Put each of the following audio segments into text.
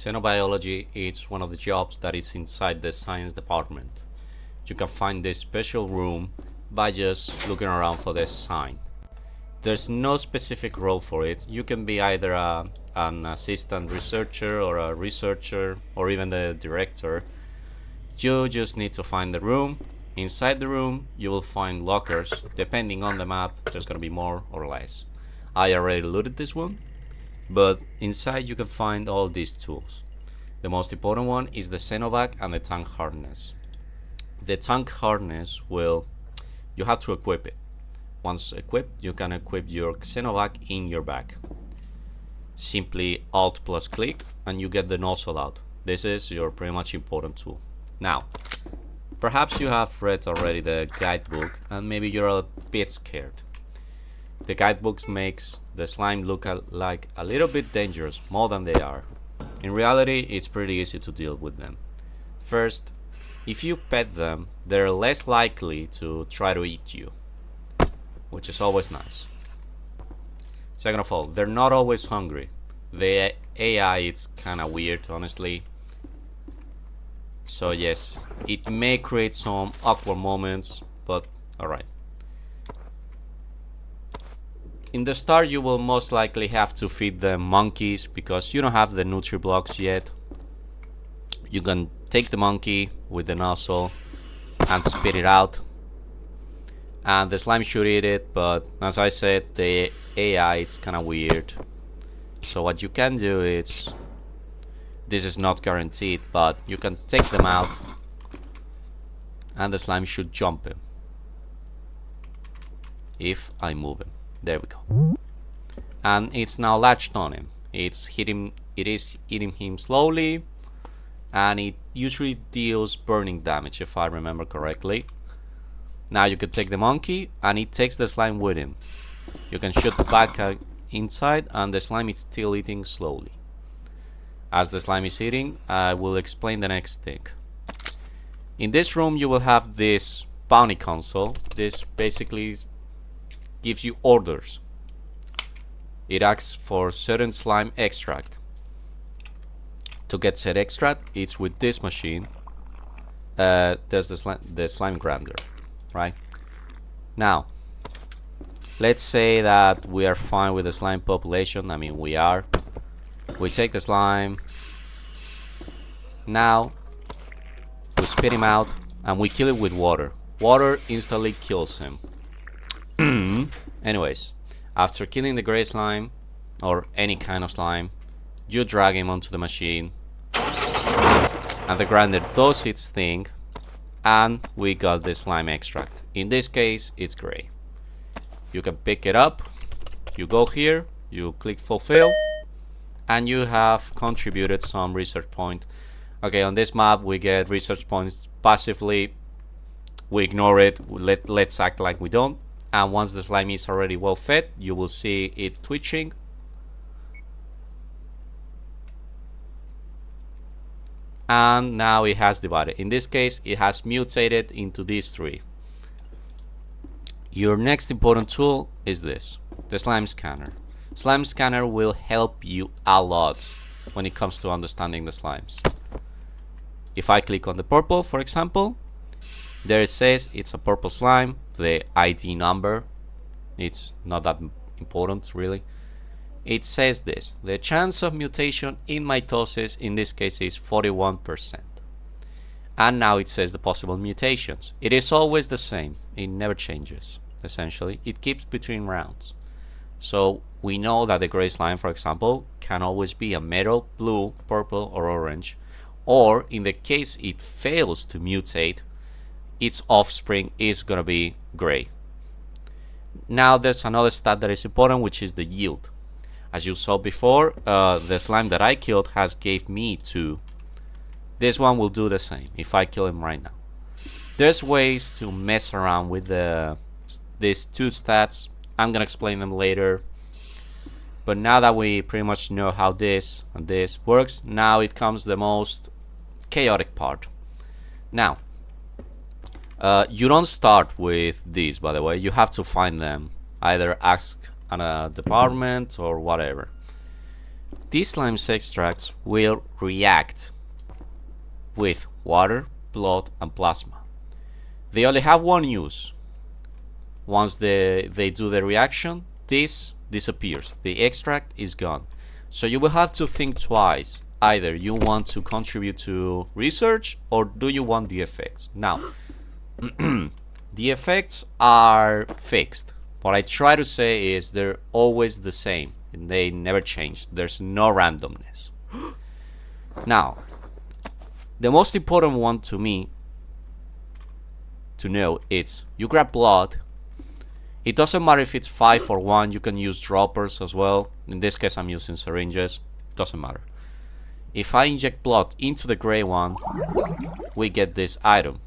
Xenobiology is one of the jobs that is inside the science department. You can find this special room by just looking around for this sign. There's no specific role for it. You can be either an assistant researcher or a researcher or even the director. You just need to find the room. Inside the room you will find lockers. Depending on the map, there's gonna be more or less. I already looted this one, but inside you can find all these tools. The most important one is the Xenovac and the tank harness. The tank harness you have to equip it. Once equipped, you can equip your Xenovac in your bag. Simply Alt plus click and you get the nozzle out. This is your pretty much important tool. Now, perhaps you have read already the guidebook and maybe you're a bit scared. The guidebook makes the slime look like a little bit dangerous, more than they are. In reality, it's pretty easy to deal with them. First, if you pet them, they're less likely to try to eat you, which is always nice. Second of all, they're not always hungry. The AI is kinda weird, honestly. So yes, it may create some awkward moments, but alright. In the start you will most likely have to feed them monkeys because you don't have the Nutri-Blocks yet. You can take the monkey with the nozzle and spit it out. And the slime should eat it, but as I said, the AI it's kinda weird. So what you can do is, this is not guaranteed, but you can take them out and the slime should jump him if I move him. There we go. And it's now latched on him. It is eating him slowly, and it usually deals burning damage if I remember correctly. Now you can take the monkey and it takes the slime with him. You can shoot back inside and the slime is still eating slowly. As the slime is eating, I will explain the next thing. In this room you will have this bounty console. This basically gives you orders. It asks for certain slime extract. To get said extract, it's with this machine. There's the slime grinder, right? Now, let's say that we are fine with the slime population. I mean, we are. We take the slime. Now, we spit him out and we kill it with water. Water instantly kills him. Anyways, after killing the gray slime, or any kind of slime, you drag him onto the machine, and the grinder does its thing, and we got the slime extract. In this case, it's gray. You can pick it up, you go here, you click fulfill, and you have contributed some research point. Okay, on this map we get research points passively. We ignore it, let's act like we don't. And once the slime is already well fed, you will see it twitching. And now it has divided. In this case, it has mutated into these three. Your next important tool is this, the slime scanner. Slime scanner will help you a lot when it comes to understanding the slimes. If I click on the purple, for example, there it says it's a purple slime, the ID number, it's not that important really. It says this, the chance of mutation in mitosis in this case is 41%. And now it says the possible mutations. It is always the same, it never changes, essentially. It keeps between rounds. So we know that the gray slime, for example, can always be a metal, blue, purple, or orange. Or in the case it fails to mutate, its offspring is gonna be gray. Now there's another stat that is important, which is the yield. As you saw before, the slime that I killed has gave me 2. This one will do the same if I kill him right now. There's ways to mess around with these 2 stats. I'm gonna explain them later. But now that we pretty much know how this and this works, now it comes the most chaotic part. Now, you don't start with these, by the way. You have to find them. Either ask a department or whatever. These slime extracts will react with water, blood, and plasma. They only have one use. Once they do the reaction, this disappears. The extract is gone. So you will have to think twice. Either you want to contribute to research or do you want the effects. Now, the effects are fixed. What I try to say is they're always the same. And they never change. There's no randomness. Now, the most important one to me to know is you grab blood. It doesn't matter if it's 5 or 1. You can use droppers as well. In this case, I'm using syringes. Doesn't matter. If I inject blood into the gray one, we get this item,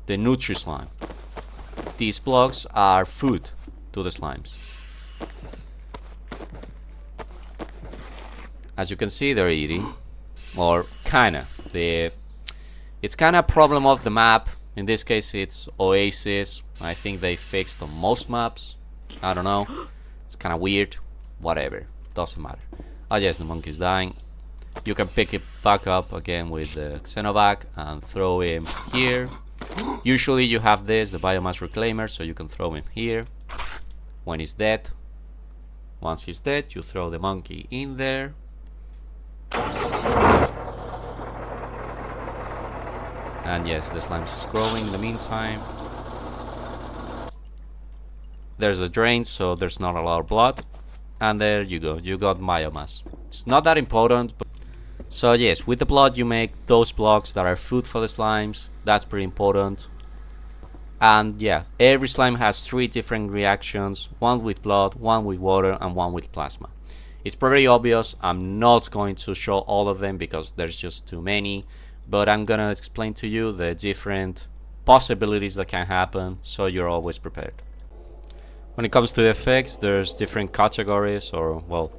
the Nutri-Slime. These blocks are food to the slimes. As you can see, they're eating, or kinda. It's kinda a problem of the map. In this case, it's Oasis. I think they fixed on most maps. I don't know. It's kinda weird. Whatever. Doesn't matter. Oh yes, the monkey's dying. You can pick it back up again with the Xenovac and throw him here. Usually you have this, the biomass reclaimer, so you can throw him here when he's dead. Once he's dead, you throw the monkey in there. And yes, the slime is growing in the meantime. There's a drain, so there's not a lot of blood. And there you go, you got biomass. It's not that important, but so yes, with the blood you make those blocks that are food for the slimes. That's pretty important. And yeah, every slime has 3 different reactions. One with blood, one with water, and one with plasma. It's pretty obvious. I'm not going to show all of them because there's just too many. But I'm gonna explain to you the different possibilities that can happen, so you're always prepared. When it comes to the effects, there's different categories, or well,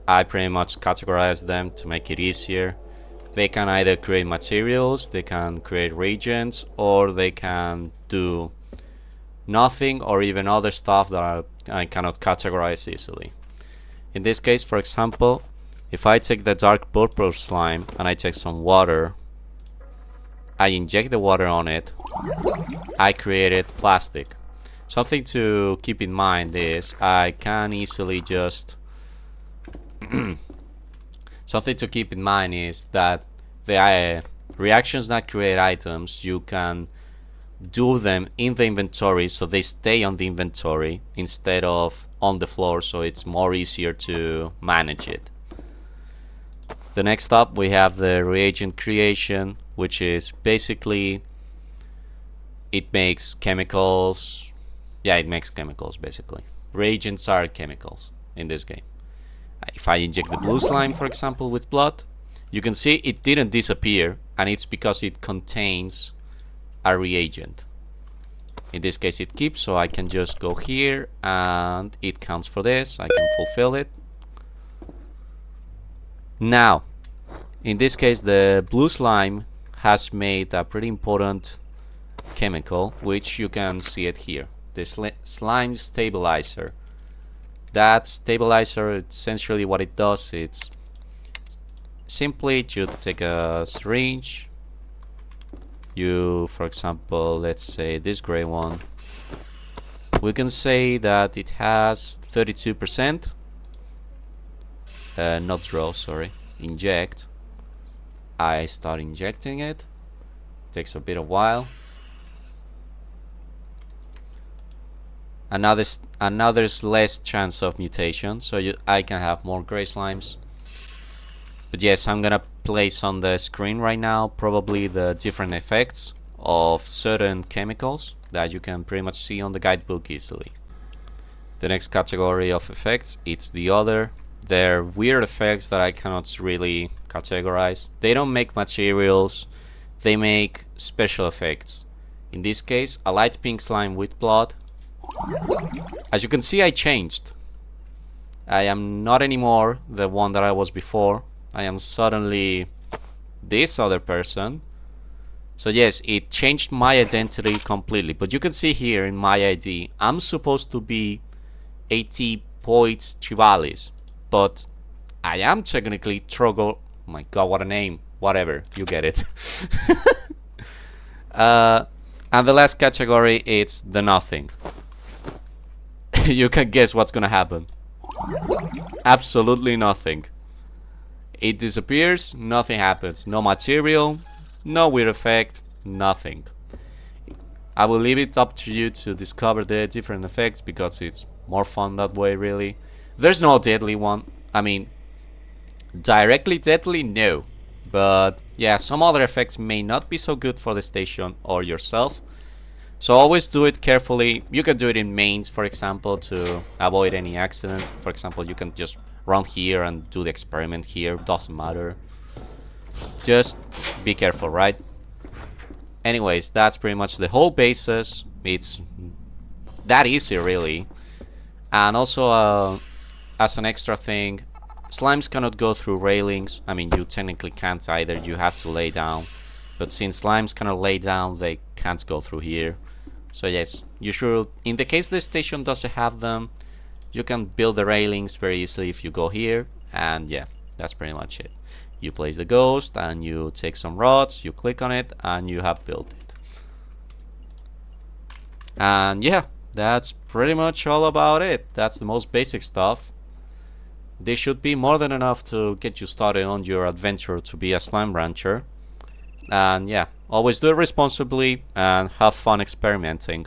I pretty much categorize them to make it easier. They can either create materials, they can create reagents, or they can do nothing, or even other stuff that I cannot categorize easily. In this case, for example, if I take the dark purple slime and I take some water, I inject the water on it, I created plastic. Something to keep in mind is I can easily just something to keep in mind is that the reactions that create items, you can do them in the inventory so they stay on the inventory instead of on the floor, so it's more easier to manage it. The next up we have the reagent creation, which is basically it makes chemicals. Yeah, it makes chemicals basically. Reagents are chemicals in this game. If I inject the blue slime, for example, with blood, you can see it didn't disappear, and it's because it contains a reagent. In this case it keeps, so I can just go here and it counts for this. I can fulfill it. Now, in this case the blue slime has made a pretty important chemical, which you can see it here. The slime stabilizer. That stabilizer, essentially what it does, it's simply you take a syringe, you, for example, let's say this gray one, we can say that it has 32%, not draw, sorry, inject. I start injecting it, takes a bit of while. And now there's less chance of mutation, so I can have more gray slimes. But yes, I'm gonna place on the screen right now probably the different effects of certain chemicals that you can pretty much see on the guidebook easily. The next category of effects, it's the other. They're weird effects that I cannot really categorize. They don't make materials, they make special effects. In this case, a light pink slime with blood. As you can see, I changed. I am not anymore the one that I was before. I am suddenly this other person. So yes, it changed my identity completely. But you can see here in my ID, I'm supposed to be 80 Poits Trivalis, but I am technically Trogo. Oh my god, what a name. Whatever, you get it. And the last category is the nothing. You can guess what's gonna happen. Absolutely nothing. It disappears, nothing happens. No material, no weird effect, nothing. I will leave it up to you to discover the different effects because it's more fun that way, really. There's no deadly one. I mean, directly deadly, no. But yeah, some other effects may not be so good for the station or yourself. So always do it carefully. You can do it in mains, for example, to avoid any accidents. For example, you can just run here and do the experiment here. Doesn't matter. Just be careful, right? Anyways, that's pretty much the whole basis. It's that easy, really. And also, as an extra thing, slimes cannot go through railings. I mean, you technically can't either. You have to lay down. But since slimes cannot lay down, they can't go through here. So yes, you should, in the case the station doesn't have them, you can build the railings very easily if you go here. And yeah, that's pretty much it. You place the ghost and you take some rods, you click on it, and you have built it. And yeah, that's pretty much all about it. That's the most basic stuff. This should be more than enough to get you started on your adventure to be a slime rancher. And yeah, always do it responsibly and have fun experimenting.